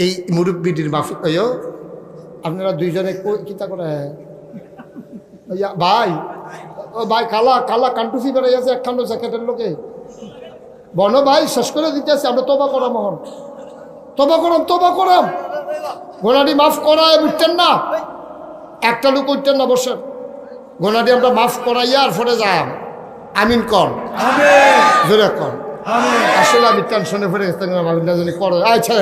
এই মুরব্বীটির মাহফিল কইও আপনারা দুইজনে কিতা করে ভাই, ও ভাই কালা কালা কান্টুফি বেড়াই আছে একখান জ্যাকেটের লোকে বন ভাই শেষ করে দিতে আছে। আমরা তোবা করাম, হন তোবা করাম, তোবা করাম, গোনাডি মাফ করায় উঠতেন না, একটা লোক উঠতেন না, বসেন। গোনাডি আমরা মাফ করাইয়া আর ফরে যাম। আমিন কর, জোরে কর। আসলে আমি টেনশনে ফেরে গেছি, করো আচ্ছা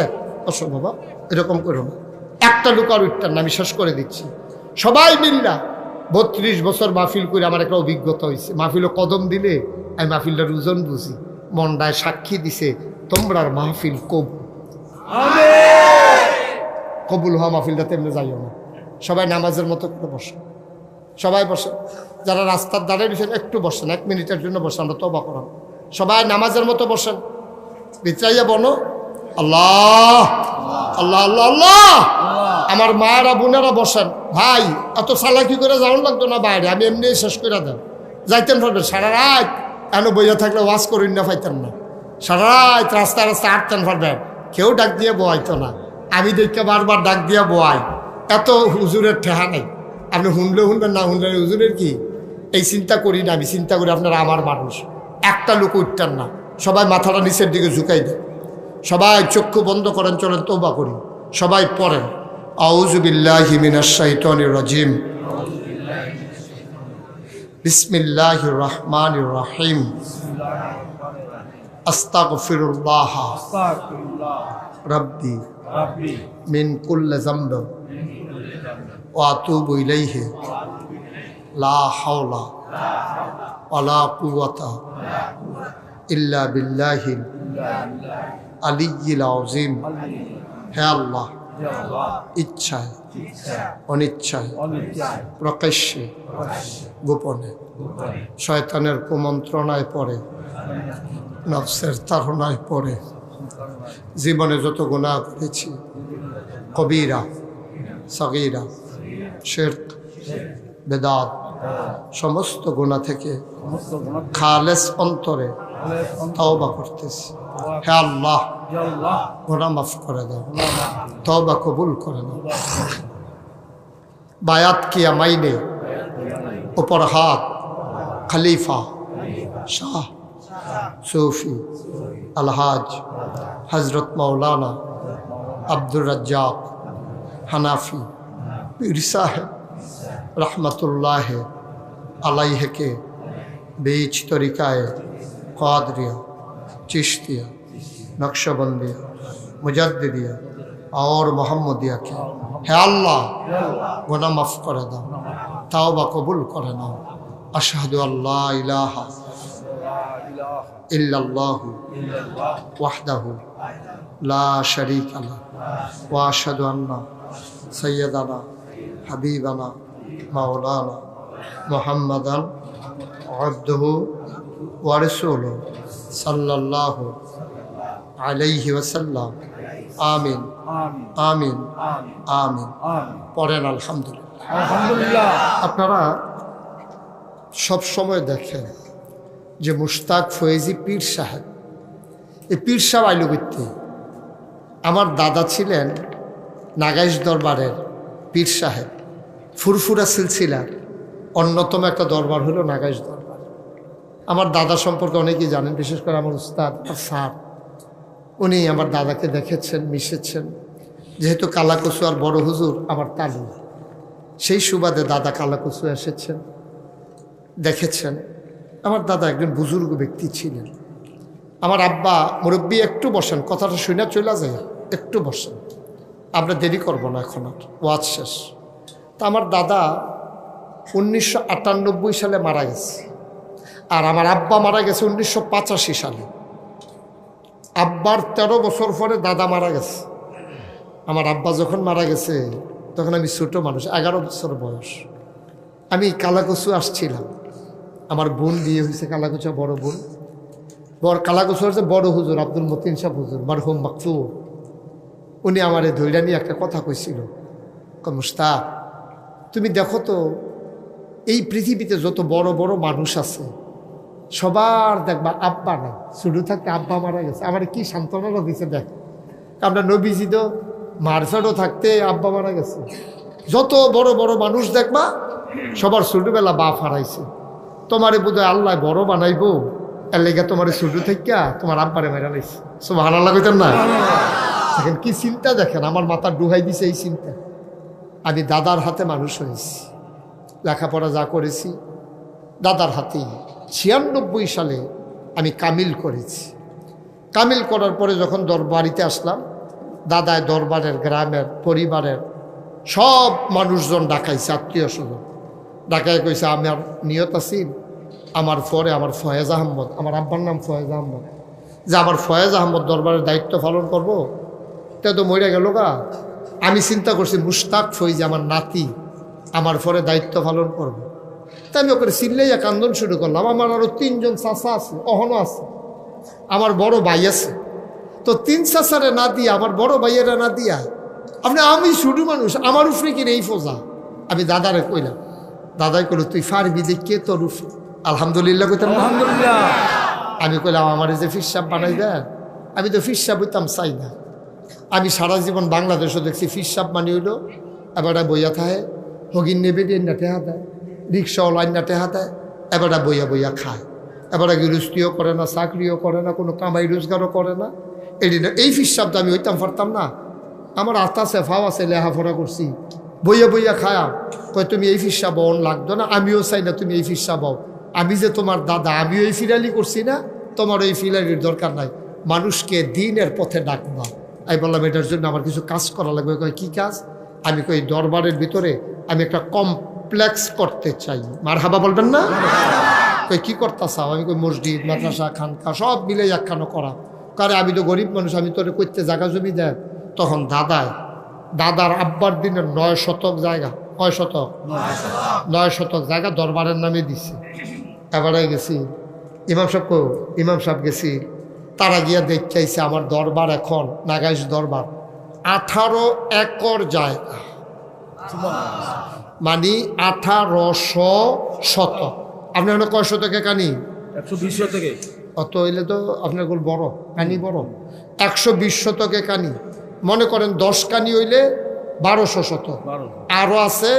অসল বাবা, এরকম করো না, একটা লোক আর উঠতেন না, আমি শেষ করে দিচ্ছি। সবাই মিল্লা 32 বছর মাহফিল করে আমার একটা অভিজ্ঞতা হয়েছে। মাহফিলও কদম দিলে আমি মাহফিলটার ওজন বুঝি, মনটায় সাক্ষী দিছে তোমরার মাহফিল কবুল হওয়া মাহফিলটা তেমনি যাইও না। সবাই নামাজের মতো করে বসে, সবাই বসে, যারা রাস্তার দাঁড়িয়ে দিয়েছেন একটু বসেন, 1 মিনিটের জন্য বসেন, আমরা তওবা করাম। সবাই নামাজের মতো বসেন, বিছাইয়া বনো আল্লাহ আল্লাহ আল্লাহ আল্লাহ। আমার মায়েরা বোনেরা বসেন। ভাই এত চালাকি করে যাওয়ার লাগতো না বাইরে, আমি এমনি শেষ করে দেন, যাইতেন পারবেন। সারা রাত এন বইয়া থাকলে ওয়াজ করিন না, পাইতেন না। সারা রাত রাস্তায় রাস্তায় হাঁটতেন পারবেন, কেউ ডাক দিয়ে বোয়াইতো না। আমি দেখতে বারবার ডাক দিয়া বোয়াই, এত হুজুরের ঠেহা নেই। আপনি শুনলে শুনবেন, না শুনলে হুজুরের কি, এই চিন্তা করি না। আমি চিন্তা করি আপনারা আমার মানুষ, একটা লোক উঠতেন না। সবাই মাথাটা নিচের দিকে ঝুঁকাই দেন, সবাই চক্ষু বন্ধ করেন, চলেন তওবা করি। সবাই পড়েন আউযু বিল্লাহি মিনাশ শাইতানির রাজিম, বিসমিল্লাহির রহমানির রহিম, আস্তাগফিরুল্লাহ রাব্বি মিন কুল্লি যামবিন ওয়া আতুবু ইলাইহি লা হাওলা ওয়ালা কুওয়াতা ইল্লা বিল্লাহিল আলিয়্যিল আযীম। হে আল্লাহ, ইচ্ছায় অনিচ্ছায় প্রকাশ্যে গোপনে শয়তানের কুমন্ত্রণায় পড়ে, নফসের তাড়নায় পড়ে জীবনে যত গুনাহ করেছি, কবিরা সগীরা, শিরক, বেদাত সমস্ত গুনাহ থেকে খালেস অন্তরে তওবা করতেছি। হে আল্লাহ, গুনাহ মাফ করে দাও, তওবা কবুল করে নাও। বায়াত কিয়া মাইনে উপর হাত খলিফা শাহ सूफी अलहाज हज़रत मौलाना अब्दुल रज्जाक हनाफी पीर साहब रहमतुल्लाह अलैह के बीच तरीक़ाए क़ादरिया, चिश्तिया, नक्शबंदिया, मुजद्दिदिया और मोहम्मदिया के हे अल्लाह गुनाह माफ़ कर दो, तौबा कबूल कर लो। अशहदु अल्ला इलाहा इल्लल्लाहु वहदहु ला शरीका लह व अशहदु अन्ना सय्यदना हबीबना मौलाना मुहम्मदन अब्दुहु व रसूलुहु सल्लल्लाहु अलैहि वसल्लम। आमीन आमीन आमीन। पढ़ेन अल्हम्दुलिल्लाह। আলহামদুলিল্লাহ। আপনারা সব সময় দেখেন যে মুশতাক ফয়েজি পীর সাহেব, এই পীর সাহেব আইলো করতে। আমার দাদা ছিলেন নাগাইশ দরবারের পীর সাহেব, ফুরফুরা সিলসিলার অন্যতম একটা দরবার হলো নাগাইশ দরবার। আমার দাদা সম্পর্কে অনেকেই জানেন, বিশেষ করে আমার উস্তাদ আর স্যার, উনি আমার দাদাকে দেখেছেন, মিশেছেন। যেহেতু কালাকুচু আর বড় হুজুর আমার তালু, সেই সুবাদে দাদা কালাকুচু এসেছেন, দেখেছেন। আমার দাদা একজন বুজুর্গ ব্যক্তি ছিলেন। আমার আব্বা মুরব্বী, একটু বসেন, কথাটা শুনে চলে যায়, একটু বসেন, আমরা দেরি করব না, এখন আর ওয়াজ শেষ। তা আমার দাদা 1998 সালে মারা গেছে, আর আমার আব্বা মারা গেছে 1985 সালে। আব্বার 13 বছর পরে দাদা মারা গেছে। আমার আব্বা যখন মারা গেছে তখন আমি ছোট মানুষ, 11 বছর বয়স। আমি কালাকুচু আসছিলাম, আমার বোন বিয়ে হয়েছে কালাকুচা, বড় বোন। কালাকুচু হচ্ছে বড় হুজুর আব্দুল মতিন সাহেব হুজুর মারহুম মাকফুর। উনি আমার এই ধৈর্য নিয়ে একটা কথা কইছিল, মুস্তাক তুমি দেখো তো এই পৃথিবীতে যত বড় বড় মানুষ আছে সবার দেখবা আব্বা নাই, শুরু থাকতে আব্বা মারা গেছে। আমার কি সান্ত্বনা দিছে দেখ, আমরা নবীজি তো মারফেটও থাকতে আব্বা মারা গেছে। যত বড় বড় মানুষ দেখবা সবার ছোটবেলা বাপ হারাইছে। তোমারে বোধহয় আল্লাহ বড় বানাইবো, এর লেগে তোমার ছোট থেকে তোমার আব্বারে মেরা লাইছে। সুবহানাল্লাহ কইতেন না? দেখেন কি চিন্তা, দেখেন আমার মাথা ডুহাই দিছে এই চিন্তা। আমি দাদার হাতে মানুষ হয়েছি, লেখাপড়া যা করেছি দাদার হাতেই। 96 সালে আমি কামিল করেছি। কামিল করার পরে যখন বাড়িতে আসলাম, দাদায় দরবারের, গ্রামের, পরিবারের সব মানুষজন ডাকাইছে, আত্মীয় স্বজন ডাকায় কইছে আমার নিয়ত আছিল আমার পরে আমার ফয়েজ আহমদ, আমার আব্বার নাম ফয়েজ আহমদ, যে আমার ফয়েজ আহমদ দরবারের দায়িত্ব পালন করব। তে তো মরে গেল গা। আমি চিন্তা করছি মুশতাক ফয়েজ আমার নাতি, আমার পরে দায়িত্ব পালন করব। তাই আমি ওকে চিল্লাইয়া কান্দন শুরু করলাম। আমার আরও 3 জন চাচা আছে, অহনও আছে, আমার বড় ভাই আছে। তো 3 চাচারে না দিয়া, আমার বড় ভাইয়েরা না দিয়া, আমি শুরু মানুষ, আমার উফরে কিনে এই ফোজা। আমি দাদারে কইলাম, দাদাই কইল তুই ফারবি দেখে তোর উফরে। আলহামদুলিল্লাহ কইতাম না? আলহামদুলিল্লাহ। আমি কইলাম আমার যে ফিরসাব বানাই দেন, আমি তো ফিরসাব হইতাম চাই না। আমি সারা জীবন বাংলাদেশও দেখছি ফিরসাব মানে হইলো এবারটা বইয়া থাহে, হগিন নেবে দিয়ে না টেহা দেয়, রিক্সাওয়ালা না টেহা দেয়, এবারটা বইয়া বইয়া খায়। এবারটা গৃহস্থিও করে না, চাকরিও করে না, কোনো কামাই রোজগারও করে না। এই ফিরসাবটা আমি হইতাম পারতাম না। আমার আত্মা আছে, ফাও আছে, লেহাফড়া করছি, বইয়া বইয়া খায়া। কয় তুমি এই ফিরসা বন লাগতো না, আমিও চাই না তুমি এই ফিরসা বও। আমি যে তোমার দাদা, আমিও এই ফিরালি করছি না, তোমার এই ফিরালির দরকার নাই। মানুষকে দিনের পথে ডাকবা। আমি বললাম এটার জন্য আমার কিছু কাজ করা লাগবে। কয় কী কাজ? আমি কই দরবারের ভিতরে আমি একটা কমপ্লেক্স করতে চাই। মারহাবা বলবেন না? কই কী করতে চাও? আমি কই মসজিদ, মাদ্রাসা, খানকা সব মিলে একখানো করা। কারণ আমি তো গরিব মানুষ, আমি তোরে করতে জায়গা জমি দেয়। তখন দাদার আব্বার দিনের 9 শতক জায়গা, 9 শতক জায়গা দরবারের নামে দিছে। এবারে গেছি ইমাম সাহেব গেছি, তারা গিয়া দেখাইছে আমার দরবার এখন নাগাইশ দরবার 18 একর জায়গা। মানে 1800 আপনার হলো কয় শতকে কানি? 120 শতকে। অত হইলে তো আপনার গোল বড় কানি, বড় 120 শতকে কানি। মনে করেন 10 কানি হইলে 1200 শতক, আরো আছে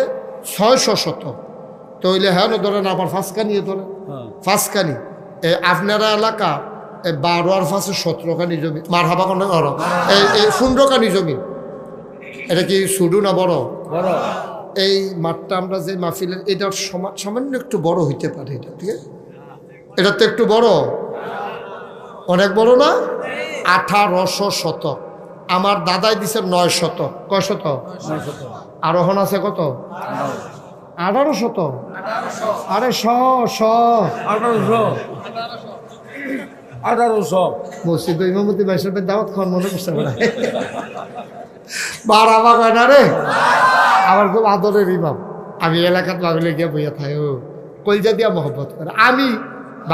600 শতক। তো হইলে হ্যাঁ ধরেন আবার 5 কানি ধরেন, 5 কানি। আপনারা এলাকা 12 আর 5 17 কানি জমি, মার হাবা কোন 15 কানি জমি। এটা কি শুধু না বড়? বড়। এই মাঠটা আমরা যে মাহফিলের, এটার সামান্য একটু বড় হইতে পারে এটা, ঠিক আছে? এটা তো একটু বড়, অনেক বড় না? 1800 শতক। আমার দাদাই দিছে 9 শতক। কয় শতক? আরোহণ আছে কত? 1800। আরে 1800 মসজিদ ইমামতি বাইশের দাওয়াত খাওয়ার মনে করছে বাড়াবা কয় না রে। আমার খুব আদরের ইমাম, আমি এলাকাত ভাবলে গিয়ে বইয়া থাই, ও কলজা দিয়া মহব্বত করে। আমি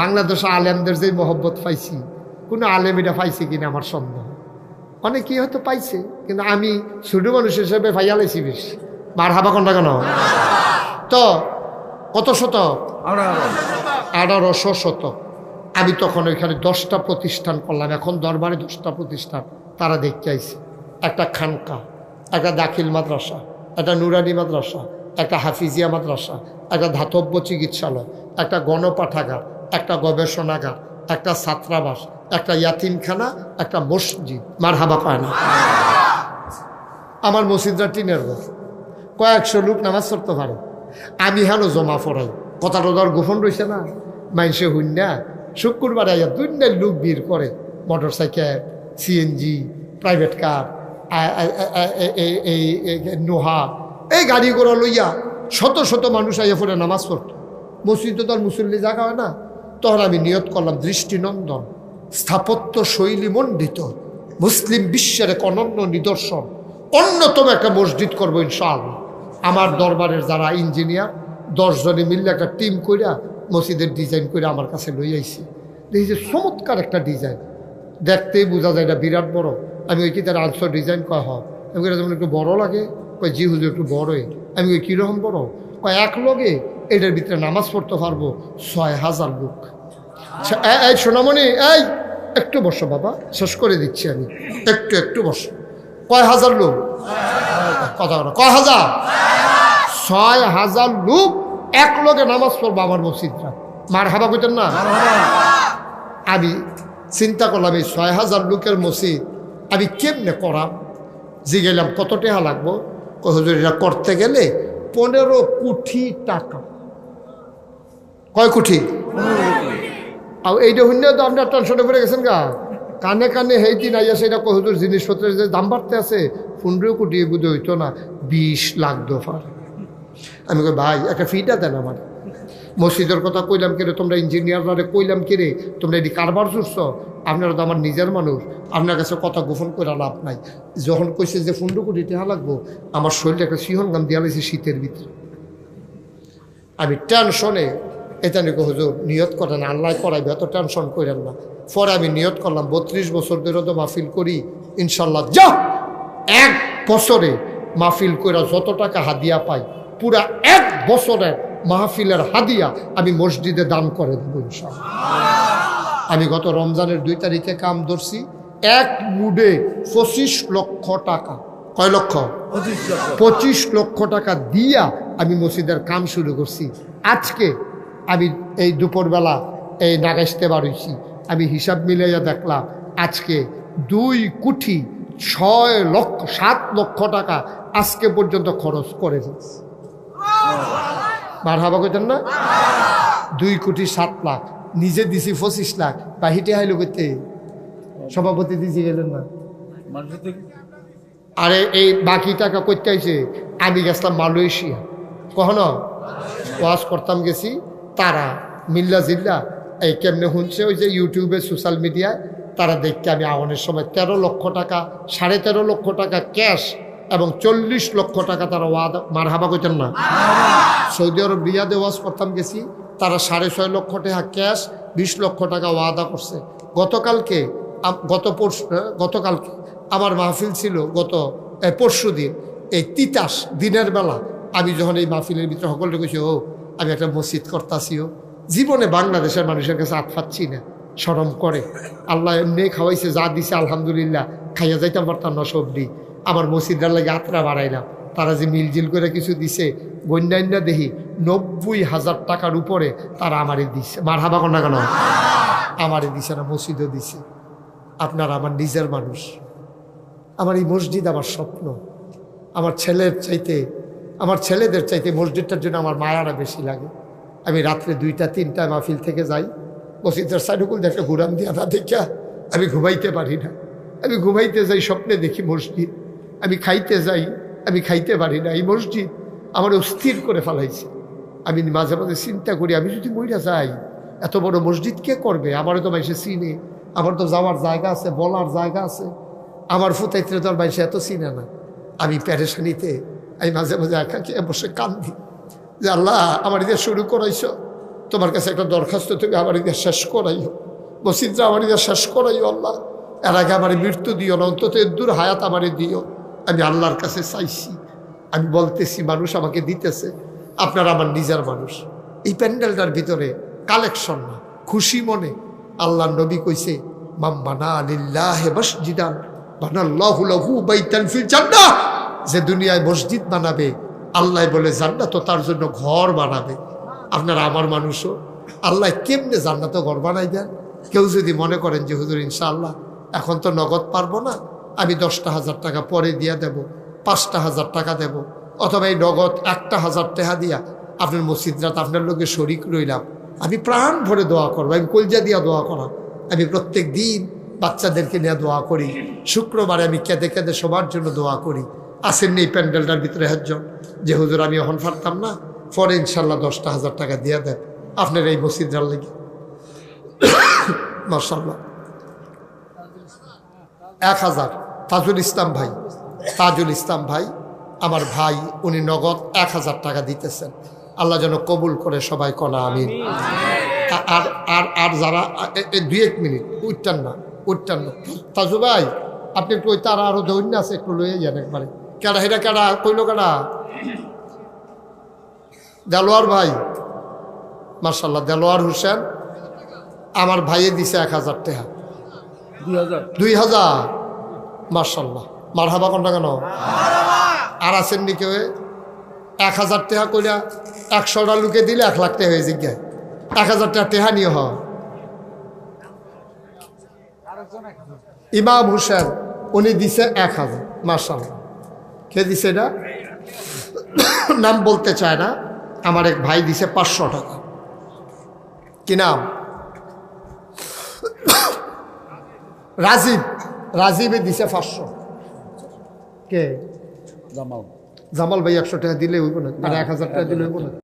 বাংলাদেশে আলেমদের যে মহব্বত পাইছি, কোনো আলেম এটা পাইছে কিনা আমার সন্দেহ। অনেকেই হয়তো পাইছে, কিন্তু আমি ছোট মানুষ হিসেবে ভাইয়ালাইছি বেশি। মার হাবা কোনটা কেন? তো কত শতক? 1800 শতক। আমি তখন ওইখানে 10টা প্রতিষ্ঠান করলাম। এখন দরবারে 10টা প্রতিষ্ঠান তারা দেখতে আইছে। একটা খানকা, একটা দাখিল মাদ্রাসা, একটা নুরানি মাদ্রাসা, একটা হাফিজিয়া মাদ্রাসা, একটা ধাতব্য চিকিৎসালয়, একটা গণপাঠাগার, একটা গবেষণাগার, একটা ছাত্রাবাস, একটা ইয়াতিমখানা, একটা মসজিদ। মার হাবা পায় না। আমার মসজিদরা টিনের ঘর, কয়েকশো লোক নামাজ পড়তে পারে। আমি হেন জমা পড়াই, কথাটা ধর গোপন রয়েছে না, মাইনসে হইন না। শুক্রবার আইয়া 2 লোক ভিড় করে, motor cycle, CNG, private car, Noha, এই গাড়ি ঘোড়া লইয়া শত শত মানুষ আইয়া পড়ে নামাজ পড়ত। মসজিদে তো আর মুসল্লি জায়গা হয় না। তখন আমি নিয়ত করলাম, দৃষ্টিনন্দন, স্থাপত্য শৈলী মণ্ডিত, মুসলিম বিশ্বের এক অনন্য নিদর্শন, অন্যতম একটা মসজিদ করবো ইনশাআল্লাহ। আমার দরবারের যারা ইঞ্জিনিয়ার 10 জনে মিললে একটা টিম কইরা মসজিদের ডিজাইন করে আমার কাছে লই আইছি। দেখি যে চমৎকার একটা ডিজাইন, দেখতেই বোঝা যায় এটা বিরাট বড়। আমি ওই কি তার আনসার ডিজাইন কয় হয়, আমি যেমন একটু বড় লাগে, কয় জি হুজুর একটু বড়ই। আমি ওই কীরকম বড়, কয় এক লগে এটার ভিতরে নামাজ পড়তে পারবো 6000 লোক। এই সোনামণি, এই একটু বসো বাবা, শেষ করে দিচ্ছি আমি, একটু বসো। কয় হাজার লোক? কথা বলো, কয় হাজার? 6000 লোক এক লগে নামাজ পড়বো আমার মসজিদরা। মার হাবা কইতেন না? আমি চিন্তা করলাম, এই 6000 লোকের মসজিদ আমি কেমনে করাম। জিগেলাম কত টাকা লাগবো? হুজুর এটা করতে গেলে 15 কোটি টাকা। কয় কোটি? আর এইটা হইলে তো আপনার টেনশনে পড়ে গেছেন গা। কানে কানে হেই দিন আইয়া সেটা হুজুর জিনিসপত্রের যে দাম বাড়তে আছে, 15 কোটি বুঝে হইতো না, 20 লাখ দফার। আমি কই ভাই একটা ফিটা দেন আমার। মসজিদের কথা কইলাম কিরে, তোমরা ইঞ্জিনিয়াররা কইলাম কিরে, তোমরা এটি কারবার চুরছ, আপনারা তো আমার নিজের মানুষ, আপনার কাছে কথা গোপন করে লাভ নাই। যখন কইছে যে 15 কোটি টাকা লাগবো, আমার শরীরে একটা সিহন গাম দেওয়া লাগছে শীতের ভিতরে। আমি টেনশনে এটা নাকি হুজুর নিয়ত করেন, আল্লাহ করাইবে, এত টেনশন করেন না। পরে আমি নিয়ত করলাম 32 বছর ধরে তো মাহফিল করি, ইনশাল্লাহ যা 1 বছরে মাহফিল কইরা যত টাকা হাদিয়া পাই, পুরা 1 বছরের মাহফিলের হাদিয়া আমি মসজিদে দান করে দেবো ইনশাল্লাহ। আমি গত রমজানের 2 তারিখে কাম ধরছি, এক মুডে 25 লক্ষ টাকা। কয় লক্ষ? 25 লক্ষ টাকা দিয়া আমি মসজিদের কাম শুরু করছি। আজকে আমি এই দুপুরবেলা এই নাগাইতে বাড়িছি, আমি হিসাব মিলাইয়া দেখলাম আজকে 2,06,07 লক্ষ টাকা আজকে পর্যন্ত খরচ করে ফেলছি। মারহাবা কইতেন না? 2,07,00,000 নিজে দিছি 25 লাখ, বাহিটে হাইলো করতে সভাপতি দিছি গেলেন না। আরে এই বাকি টাকা করতে আইছে, আমি গেছিলাম মালয়েশিয়া, কখনো ওয়াজ করতাম গেছি, তারা মিল্লা জিল্লা এই কেমনে শুনছে ওই যে ইউটিউবে সোশ্যাল মিডিয়ায়, তারা দেখতে আমি আওয়ানের সময় 13 লক্ষ টাকা, 13.5 লক্ষ টাকা ক্যাশ এবং 40 লক্ষ টাকা তারা ওয়াদা। মারহাবা কইতেন না? সৌদি আরব রিয়াদে ওয়াজ করতাম গেছি, তারা 6.5 লক্ষ টাকা ক্যাশ, 20 লক্ষ টাকা ওয়াদা করছে। গতকালকে আমার মাহফিল ছিল, পরশু দিন এই তিতাস দিনের বেলা আমি যখন এই মাহফিলের ভিতরে সকলকে কইছি ও আমি একটা মসজিদ করতাছিও, জীবনে বাংলাদেশের মানুষের কাছে হাত পাচ্ছি না, শরম করে। আল্লাহ এমনি খাওয়াইছে, যা দিছে আলহামদুলিল্লাহ, খাইয়া যাইতাম পারতাম না সবজি। আমার মসজিদটার লাগে আত্রা বাড়াইলাম, তারা যে মিলজিল করে কিছু দিছে গণ্যান্য দেখি 90,000 টাকার উপরে তারা আমারই দিছে। মারহাবা কন্যা কেন? আমারই দিছে না, মসজিদও দিছে। আপনারা আমার নিজের মানুষ, আমার এই মসজিদ আমার স্বপ্ন। আমার ছেলেদের চাইতে মসজিদটার জন্য আমার মায়াটা বেশি লাগে। আমি রাত্রে 2টা-3টা মাহফিল থেকে যাই, মসজিদের সাইডুকুল একটা ঘুরান দিয়া না দেখা আমি ঘুমাইতে পারি না। আমি ঘুমাইতে যাই, স্বপ্নে দেখি মসজিদ। আমি খাইতে যাই, আমি খাইতে পারি না। এই মসজিদ আমার অস্থির করে ফেলাইছে। আমি মাঝে মাঝে চিন্তা করি, আমি যদি মইরা যাই, এত বড় মসজিদ কে করবে? আমারও তো মাইসে চিনে, আমার তো যাওয়ার জায়গা আছে, বলার জায়গা আছে। আমার ফুতাইতে তো আর মাইসে এত চিনে না। আমি প্যারেশানিতে আমি মাঝে মাঝে একাকে বসে কান্দি যে আল্লাহ, আমার ঈদের শুরু করাইছ, তোমার কাছে একটা দরখাস্ত, তুমি আমার ঈদের শেষ করাইও, মসজিদরা আমার ঈদের শেষ করাইও আল্লাহ। এর আগে আমার মৃত্যু দিও না, অন্তত দূর হায়াত আমারে দিও। আমি আল্লাহর কাছে চাইছি, আমি বলতেছি, মানুষ আমাকে দিতেছে। আপনারা আমার নিজের মানুষ। এই প্যান্ডেলটার ভিতরে কালেকশন না, খুশি মনে আল্লাহ নবী কইছে, মাম বানা লিল্লাহি মসজিদান বানাল্লাহু লাহু বাইতান ফিল জান্নাহ। যে দুনিয়ায় মসজিদ বানাবে, আল্লাহ বলে জান্নাত তার জন্য ঘর বানাবে। আপনারা আমার মানুষও, আল্লাহ কেমনে জান্নাত ঘর বানাই দেন? কেউ যদি মনে করেন যে হুজুর ইনশাআল্লাহ এখন তো নগদ পারবো না, আমি 10,000 টাকা পরে দিয়ে দেব, 5,000 টাকা দেব, অথবা এই নগদ 1,000 টাকা দিয়া আপনার মসজিদরাত আপনার লোকে শরিক রইলাম, আমি প্রাণ ভরে দোয়া করবো। আমি কলজা দিয়া দোয়া করা। আমি প্রত্যেক দিন বাচ্চাদেরকে নিয়ে দোয়া করি, শুক্রবারে আমি কেঁদে কেঁদে সবার জন্য দোয়া করি। আসেননি এই প্যান্ডেলটার ভিতরে একজন যে হুজুর আমি এখন পারতাম না, পরে ইনশাল্লাহ 10,000 টাকা দিয়ে দেন আপনার এই মসজিদটার লেগে। মাশাআল্লাহ। 1,000 তাজুল ইসলাম ভাই আমার ভাই, উনি নগদ 1,000 টাকা দিতেছেন। আল্লাহ যেন কবুল করে, সবাই কনা আমিন। আর আর আর যারা 2-1 মিনিট উঠতেন না। তাজু ভাই, আপনি একটু ওই তারা আরো দৈন্য আছে, একটু লইয়ে যান একবারে। কেডা হেরা কেডা কইল কেডা? দেলোয়ার ভাই, মার্শাল্লাহ। দেলোয়ার হোসেন আমার ভাইয়ে দিছে 1,000 টাকা। 2,000 মার্শাল্লাহ। মারহাবা কোনটা কেন? আর আছেন নি কেউ? 1,000 টাকা কইরা 100টা লোকে দিলে 1 লাখ টাকা হয়ে জিজ্ঞায়। 1,000 টাকা টেহা নিয়ে হ। ইমাম হোসেন উনি দিছে 1,000। মার্শাল্লাহ। কে দিছে এটা? নাম বলতে চায় না। আমার এক ভাই দিছে 500 টাকা। কি নাম? রাজীবে দিছে 500। কে? জামাল ভাই 100 টাকা দিলে হইব না, আর 1,000 টাকা দিলে হইব না।